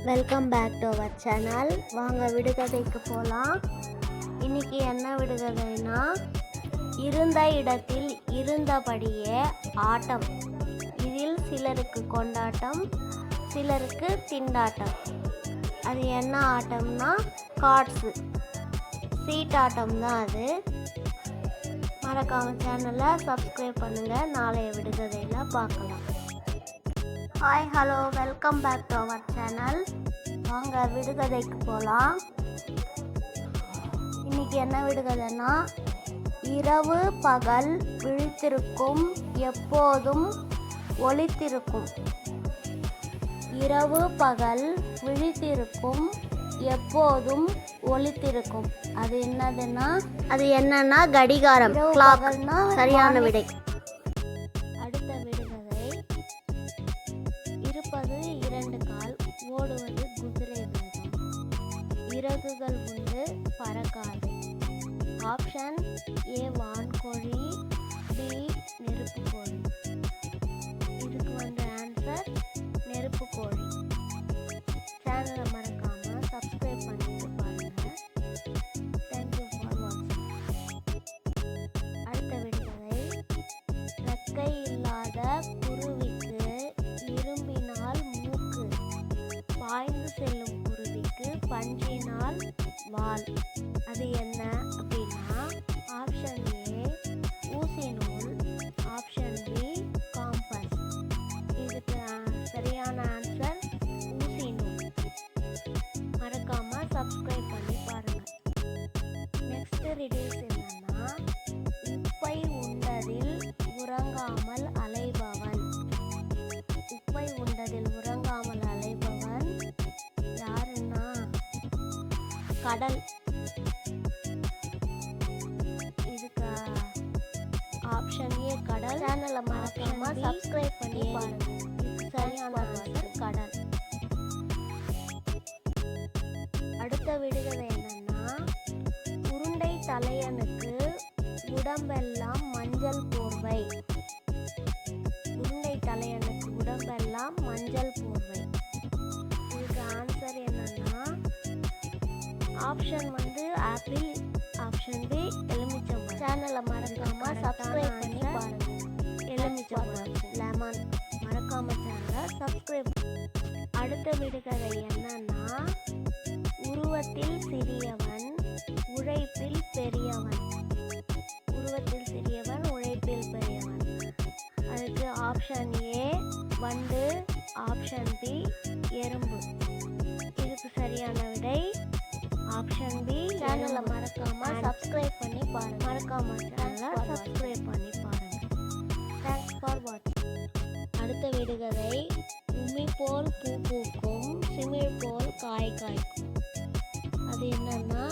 Welcome back to our channel. வாங்க விடுகதைக்கு போகலாம். இன்றைக்கி என்ன விடுகதைனா, இருந்த இடத்தில் இருந்தபடியே ஆட்டம். இதில் சிலருக்கு கொண்டாட்டம், சிலருக்கு திண்டாட்டம். அது என்ன ஆட்டம்னா கார்ட்ஸு, சீட்டாட்டம் தான் அது. மறக்காம சேனலை சப்ஸ்கிரைப் பண்ணுங்கள். நாளைய விடுகதையில் பார்க்கலாம். Hi, hello, welcome back to our channel. வாங்க விடுகதைக்கு போகலாம். இன்றைக்கி என்ன விடுகதைன்னா, இரவு பகல் விழித்திருக்கும், எப்போதும் ஒளித்திருக்கும். இரவு பகல் விழித்திருக்கும், எப்போதும் ஒளித்திருக்கும். அது என்னன்னா கடிகாரம், கிளாக்னா சரியான விடை. அடுத்த விடுகதை, இருப்பது 2 கால், ஓடுவது குதிரை வேகம், இறகுகள் உண்டு பறக்காது. ஆப்ஷன் ஏ வான்கோழி, பி நெருப்புக்கோழி. இதுக்கு ஆன்சர் நெருப்புக்கோழி. சேனலை மறக்காம சப்ஸ்கிரைப் பண்ணிட்டு பாருங்க. தேங்க்யூ ஃபார் வாட்சிங். அடுத்த விடுகதை, ரெக்கை இல்லாத குருவிக்கு இரும்பினால் மூக்கு, பாய்ந்து செல்லும் குருவிக்கு பஞ்சினால் வால். அது என்ன அப்படின்னா, ஆப்ஷன் ஏ ஊசி நூல், ஆப்ஷன் பி காம்பஸ். இதுக்கு சரியான ஆன்சர் ஊசி நூல். மறக்காம சப்ஸ்கிரைப் பண்ணி பாருங்க. நெக்ஸ்ட் ரிடில்ஸ் என்னன்னா, உப்பை உண்டதில் உறங்காமல் அலைபவன். உப்பை உண்டதில் உறங்காமல் அலைபவன் யாருன்னா கடல். இதுக்கு ஆப்ஷன் ஏ கடல். சேனலை மறக்காம சப்ஸ்கிரைப் பண்ணி பாருங்க. இதுக்கு சரியான ஆன்சர் கடல். அடுத்த விடுகதை என்னன்னா, உருண்டை தலையனுக்கு உடம்பெல்லாம் மஞ்சள் போர்வை. உருண்டை தலையனுக்கு உடம்பெல்லாம் மஞ்சள் போர்வை. இதுக்கு ஆன்சர் என்னன்னா, ஆப்ஷன் ஆப்பிள், ஆப்ஷன் பி எலுமிச்சம்பழம். சேனலை மறக்காம சப்ஸ்கிரைப் பண்ணி பாருங்க. எலுமிச்சம்பழம், லெமன். மறக்காம சேனலை சப்ஸ்கிரைப். அடுத்த விடுகதை என்னன்னா, உருவத்தில் சிறியவன், உழைப்பில் பெரியவன். உருவத்தில் சிறியவன், உழைப்பில் பெரியவன். அதுக்கு ஆப்ஷன் ஏ வண்டு, ஆப்ஷன் பி எறும்பு. இதுக்கு சரியான விடை ஆப்ஷன் பி. சேனலை மறக்காம சப்ஸ்கிரைப் பண்ணி பாருங்க. மறக்காம சேனலை சப்ஸ்கிரைப் பண்ணி பாருங்க. தேங்க்ஸ் ஃபார் வாட்சிங். அடுத்த விடுகதை, உமி போல் பூ பூக்கும், சிமிழ் போல் காய் காய்க்கும். அது என்னன்னா,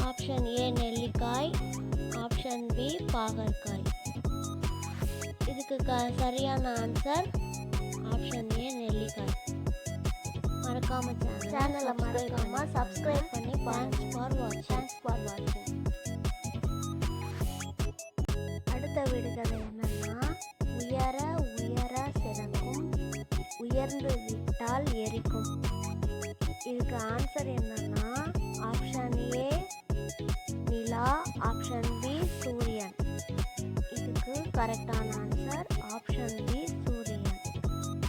ஆப்ஷன் ஏ நெல்லிக்காய், ஆப்ஷன் பி பாகற்காய். இதுக்கு சரியான ஆன்சர் ஆப்ஷன் ஏ நெல்லிக்காய். மறக்காம சேனலை மறக்காம சப்ஸ்கிரைப் பண்ணி தேங்க்ஸ் ஃபார் வாட்சிங். அடுத்த விடுகதை என்னன்னா, உயர உயர சிறக்கும், உயர்ந்து விட்டால் எரிக்கும். இதுக்கு ஆன்சர் என்னன்னா, ஆப்ஷன் ஏ நிலா, ஆப்ஷன் பி சூரியன். இதுக்கு கரெக்டான ஆன்சர் ஆப்ஷன் பி சூரியன்.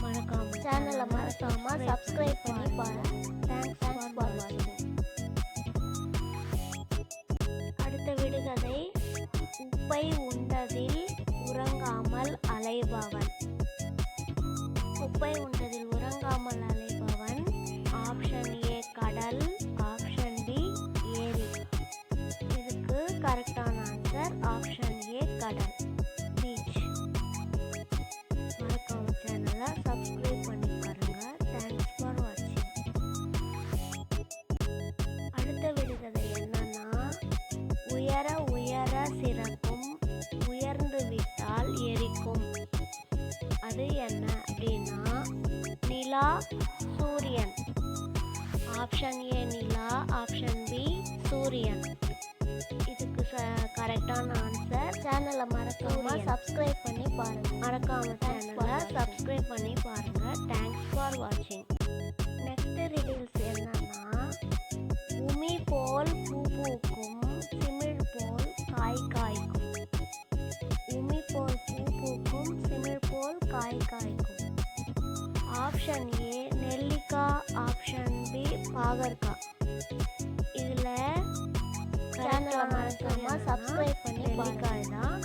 மறக்காம சேனலை மறக்காம சப்ஸ்கிரைப் பண்ணி பாருங்க. தேங்க்ஸ் ஃபார் வாட்சிங். அடுத்த விடுகதை, உப்பை உண்டதில் உறங்காமல் அலைபவன். உப்பை உண்டதில் உறங்காமல் அலைபவன் ஆப்ஷன் ஏ கடல், ஆப்ஷன் பி ஏரி. இதுக்கு கரெக்டான ஆன்சர் ஆப்ஷன் ஏ கடல், பீச். மறக்காம சேனலை சப்ஸ்கிரைப் பண்ணி பாருங்க. தேங்க்ஸ் ஃபார் வாட்சிங். அடுத்த விடுகதை என்னன்னா, உயர உயர சிறக்கும், உயர்ந்து விட்டால் எரிக்கும். அது என்ன அப்படின்னா, நிலா, சூரியன். ஆப்ஷன் ஏ நிலா, ஆப்ஷன் பி சூரியன். இதுக்கு கரெக்டான ஆன்சர். சேனலை மறக்காம சப்ஸ்கிரைப் பண்ணி பாருங்க. மறக்காம சேனலை சப்ஸ்கிரைப் பண்ணி பாருங்க. தேங்க்ஸ் ஃபார் வாட்சிங். நெக்ஸ்ட் பூக்கும், சிமிழ் போல் காய் காய்க்கும். உமி போல் பூ பூக்கும், சிமிழ் போல் காய் காய்க்கும். ஆப்ஷன் ஏ நெல்லிக்காய், ஆப்ஷன் பி பாகற்காய். இதில் சேனலை மறக்காம சப்ஸ்கிரைப் பண்ணி நெல்லிக்காய் தான்.